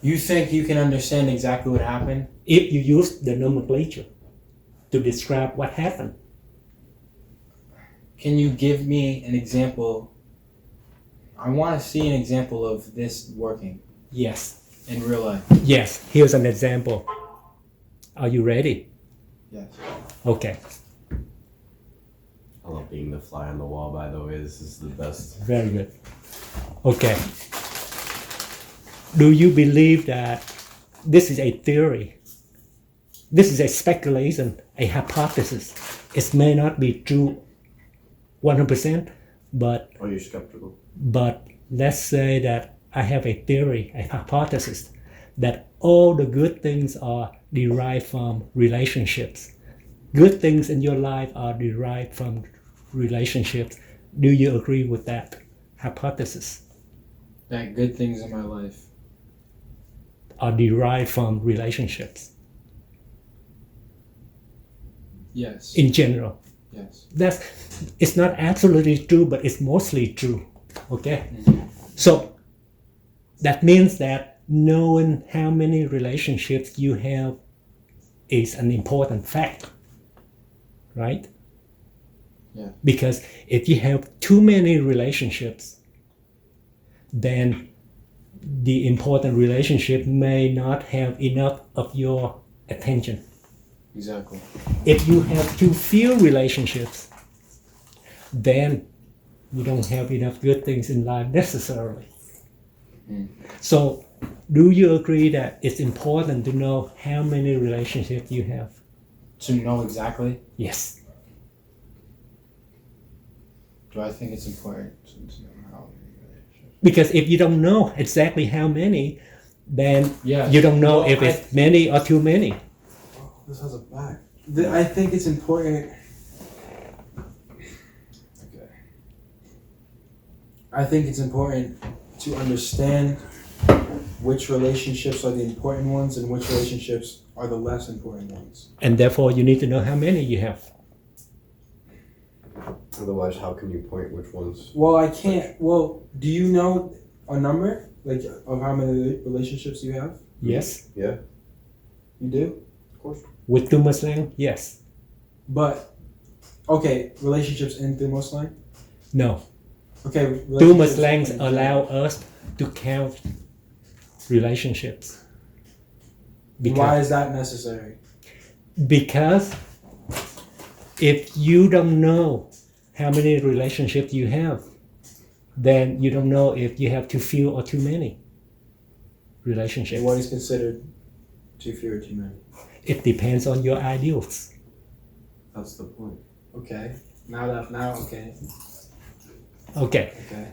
You think you can understand exactly what happened? If you use the nomenclature to describe what happened. Can you give me an example? I want to see an example of this working Yes. in real life. Yes. Here's an example. Are you ready? Yes. Okay. I love being the fly on the wall, by the way. This is the best. Very good. Okay. Do you believe that this is a theory? This is a speculation, a hypothesis. It may not be true 100%, but Oh, you're skeptical? let's say that I have a theory, a hypothesis, that all the good things are derived from relationships. Good things in your life are derived from relationships. Do you agree with that hypothesis? That good things in my life are derived from relationships Yes. in general. Yes. It's not absolutely true, but it's mostly true. Okay? So that means that knowing how many relationships you have is an important fact, right? Yeah. Because if you have too many relationships, then the important relationship may not have enough of your attention. Exactly. If you have too few relationships, then you don't have enough good things in life necessarily. So, do you agree that it's important to know how many relationships you have? To know exactly? Yes. Do I think it's important to know how many relationships? Because if you don't know exactly how many, then Yes. you don't know Well, if it's many or too many. Oh, this has a back. I think it's important. Okay. I think it's important to understand which relationships are the important ones and which relationships are the less important ones. And therefore, you need to know how many you have. Otherwise, how can you point which ones? Well, I can't. Well, do you know a number like of how many relationships you have? Yes. Yeah, You do. of course. With Thumoslang, yes. But okay, relationships in Thumoslang. No. Okay. Thumoslangs allow us to count relationships. Why is that necessary? Because if you don't know how many relationships you have, then you don't know if you have too few or too many relationships. What is considered too few or too many? It depends on your ideals. That's the point. Okay. Okay. Okay. Okay.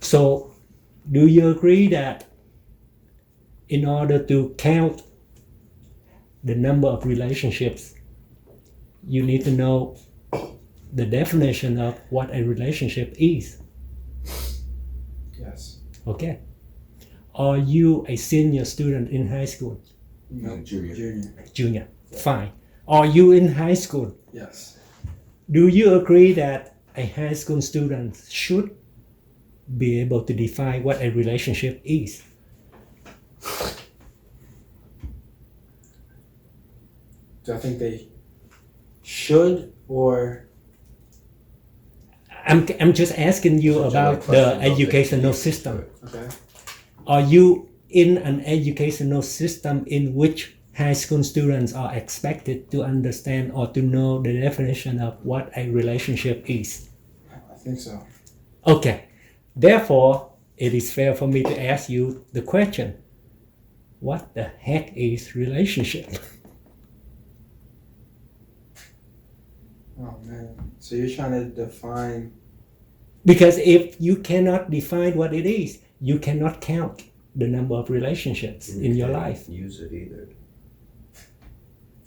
So, do you agree that in order to count the number of relationships, you need to know the definition of what a relationship is? Yes. Okay. Are you a senior student in high school? No. Junior. Junior. Fine. Are you in high school? Yes. Do you agree that a high school student should be able to define what a relationship is? Do I think they should or? I'm just asking you about the educational system. Okay. Are you in an educational system in which high school students are expected to understand or to know the definition of what a relationship is? I think so. Okay. Therefore, it is fair for me to ask you the question, what the heck is relationship? Oh man. So you're trying to define. Because if you cannot define what it is, you cannot count the number of relationships in your life. Use it either.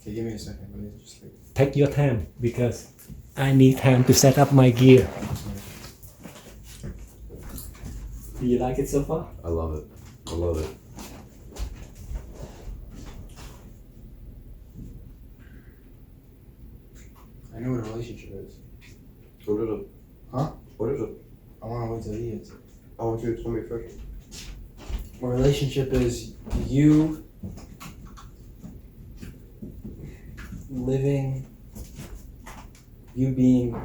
Okay, give me a second. Let me just like. Take your time because I need time to set up my gear. Do you like it so far? I love it. I love it. I know what a relationship is. What is it? Huh? What is it? I want to wait till he is. I want you to tell me first. A relationship is you living, you being,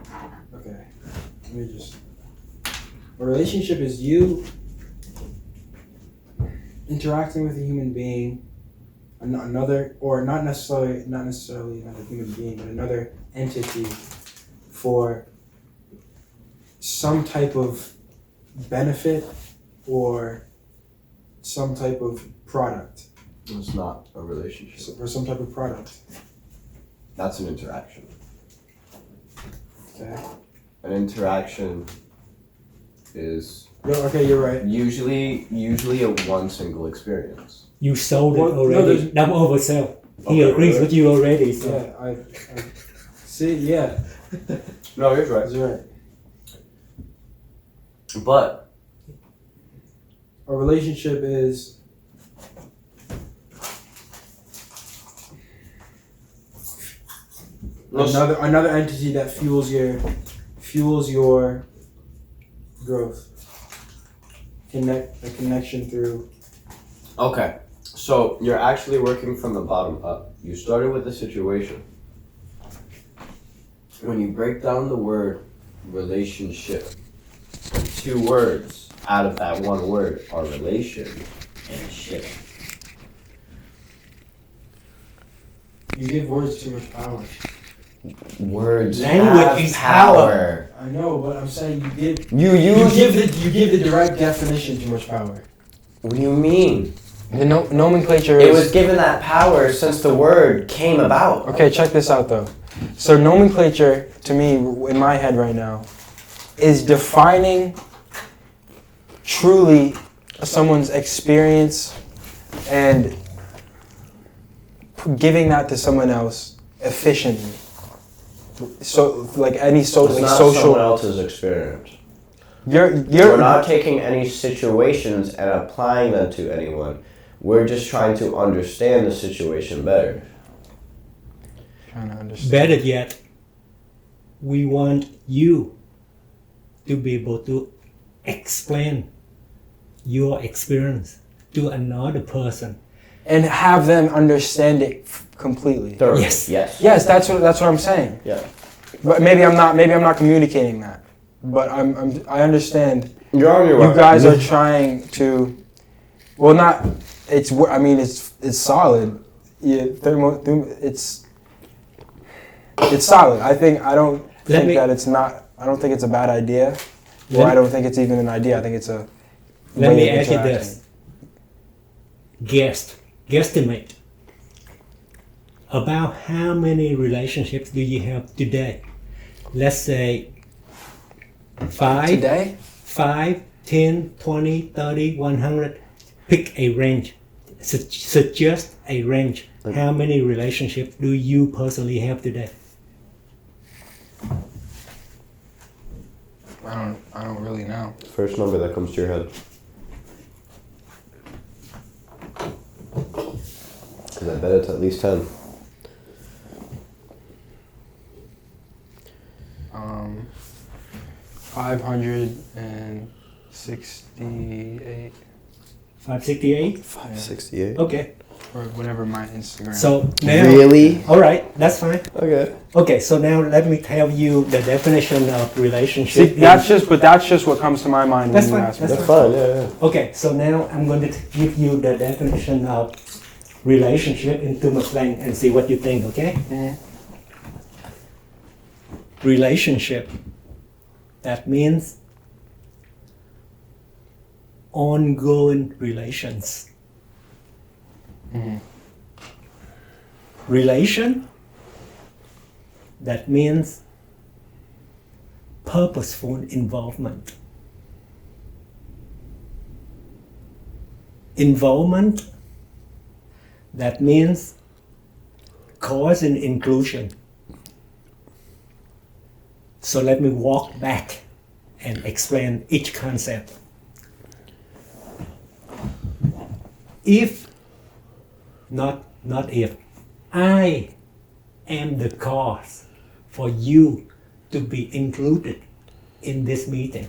okay, let me just, a relationship is you interacting with a human being, another, or not necessarily another human being, but another entity for some type of benefit or some type of product. It's not a relationship. Or some type of product. That's an interaction. Okay. An interaction is Okay, you're right. usually a one single experience. You sold it Well, no, already. there's- Double oversell. He Okay, agrees really? with you already. So Yeah, I see. Yeah, No, you're right. you're right. But A relationship is another entity that fuels your growth. A connection through. okay, so you're actually working from the bottom up. You started with the situation. When you break down the word relationship, 2 words out of that one word are relation and ship. You give words too much power. Words Language have is power. I know, but I'm saying you give You the direct definition too much power. What do you mean? The nomenclature It is... was given that power since the word came about. Okay, check this out though. So nomenclature, to me, in my head right now, is defining truly someone's experience and giving that to someone else efficiently. So, like any It's not someone social... else's experience. You're We're not taking any situations and applying them to anyone. We're just trying to understand the situation better. trying to understand. better yet, we want you to be able to explain your experience to another person. And have them understand it completely. Thoroughly. Yes. Yes. Yes, that's what I'm saying. Yeah. But maybe I'm not communicating that. But I understand. You're on your way. You guys are trying to, well, not. It's. I mean, it's solid. Yeah, it's solid. I don't think that it's not. I don't think it's a bad idea, or I don't think it's even an idea. I think it's a. Let way me of ask you interacting. this. Guesstimate. About how many relationships do you have today? Let's say 5, Today? 5, 10, 20, 30, 100. Pick a range. Suggest a range. How many relationships do you personally have today? I don't really know. First number that comes to your head. Because I bet it's at least 10. 568 568? 568. Okay. or whatever my Instagram. So now. Really? All right, that's fine. Okay. Okay, so now let me tell you the definition of relationship. See, that's just what comes to my mind That's when you fine, ask me. that's That's fine, yeah. Okay, so now I'm going to give you the definition of relationship in Thumoslang and see what you think, okay? Mhm. Relationship. That means ongoing relations. Mhm. Relation. That means purposeful involvement. Involvement. That means cause and inclusion. So let me walk back and explain each concept. If, not if, I am the cause for you to be included in this meeting.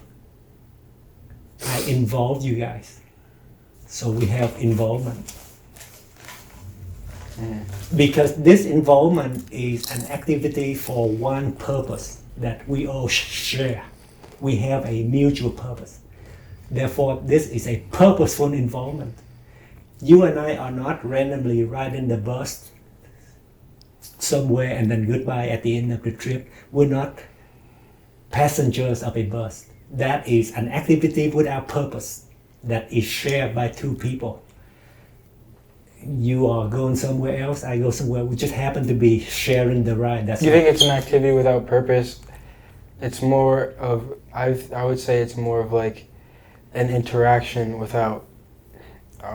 I involve you guys. So we have involvement. Because this involvement is an activity for one purpose that we all share. We have a mutual purpose. Therefore, this is a purposeful involvement. You and I are not randomly riding the bus somewhere and then goodbye at the end of the trip. We're not passengers of a bus. That is an activity without purpose that is shared by two people. You are going somewhere else, I go somewhere. We just happen to be sharing the ride. That's You it. think it's an activity without purpose? It's more of, I would say it's more of like an interaction without.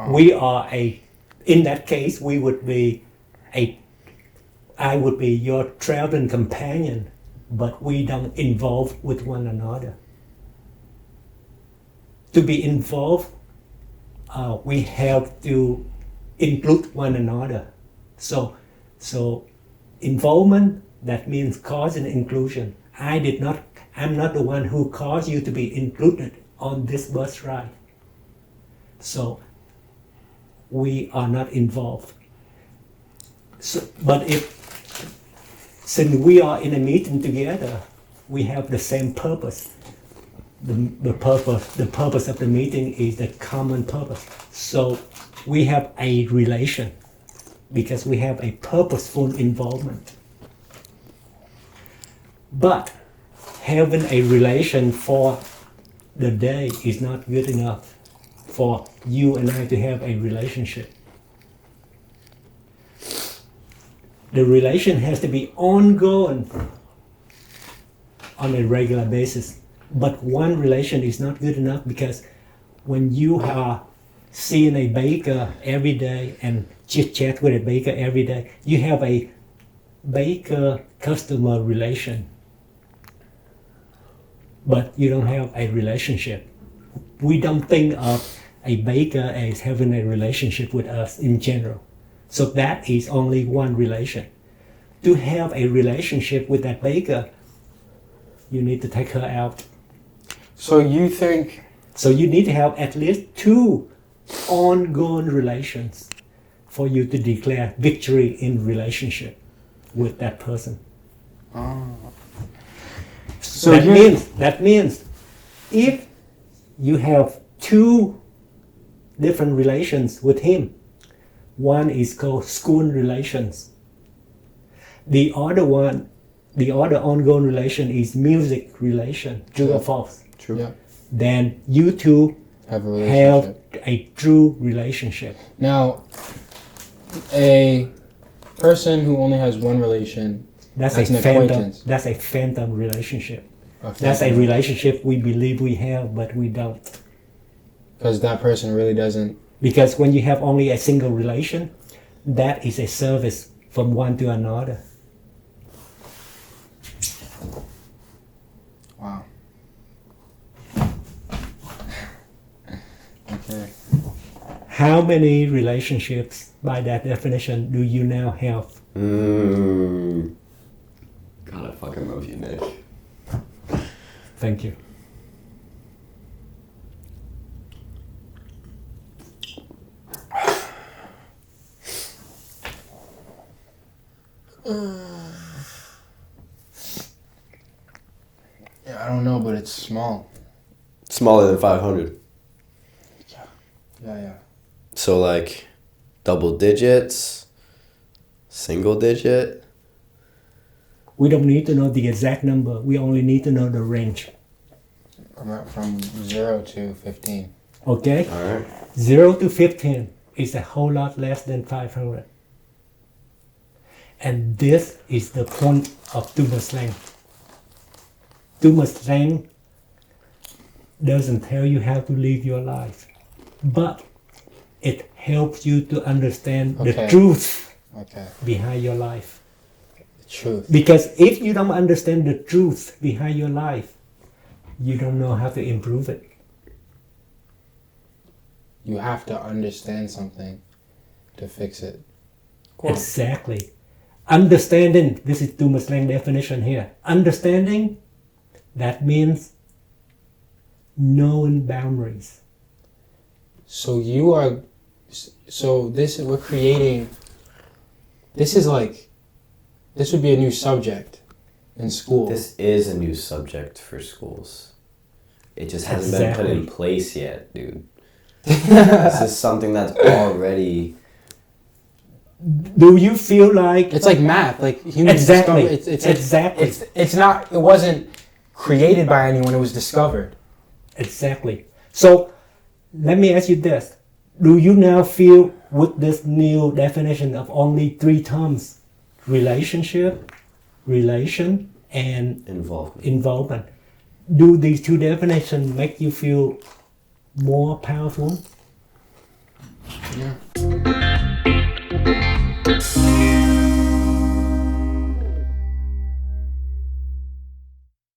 We are in that case, we would be I would be your traveling companion, but we don't involve with one another. To be involved, we have to include one another. So involvement, that means cause and inclusion. I'm not the one who caused you to be included on this bus ride. So we are not involved. So, but since we are in a meeting together, we have the same purpose. The purpose of the meeting is the common purpose. So we have a relation because we have a purposeful involvement. But having a relation for the day is not good enough for you and I to have a relationship. The relation has to be ongoing on a regular basis. But one relation is not good enough because when you are seeing a baker every day and chit-chat with a baker every day, you have a baker-customer relation. But you don't have a relationship. We don't think of a baker as having a relationship with us in general. So that is only one relation. To have a relationship with that baker, you need to take her out. So you think... So you need to have at least two ongoing relations for you to declare victory in relationship with that person. So that means if you have two different relations with him, one is called school relations. The other ongoing relation is music relation. True or false? True. Yeah. Then you two Have a relationship. have a true relationship. Now, a person who only has one relation, That's an a phantom. acquaintance. That's a phantom relationship. Okay. That's a relationship we believe we have, but we don't. Because that person really doesn't... Because when you have only a single relation, that is a service from one to another. Wow. Okay. How many relationships, by that definition, do you now have? God, I fucking love you, Nick. Thank you. Yeah, I don't know, but it's small. Smaller than 500. Yeah. So like double digits, single digit. We don't need to know the exact number. We only need to know the range. From 0 to 15. Okay? All right. 0 to 15 is a whole lot less than 500. And this is the point of Thumoslang. Thumoslang doesn't tell you how to live your life, but it helps you to understand the Okay. truth Okay. behind your life. The truth. Because if you don't understand the truth behind your life, you don't know how to improve it. You have to understand something to fix it. Exactly. Understanding, this is Thumoslang definition here. Understanding, that means knowing boundaries. So you are, so this, we're creating, this is like, this would be a new subject in school. This is a new subject for schools. It just hasn't been put in Exactly. place yet, dude. This is something that's already. Do you feel like It's like math, like humans Exactly. discover, it's Exactly. it's not, it wasn't created by anyone, it was discovered. exactly? So let me ask you this: do you now feel with this new definition of only 3 terms, relationship, relation, and Involvement. involvement, do these 2 definitions make you feel more powerful? Yeah.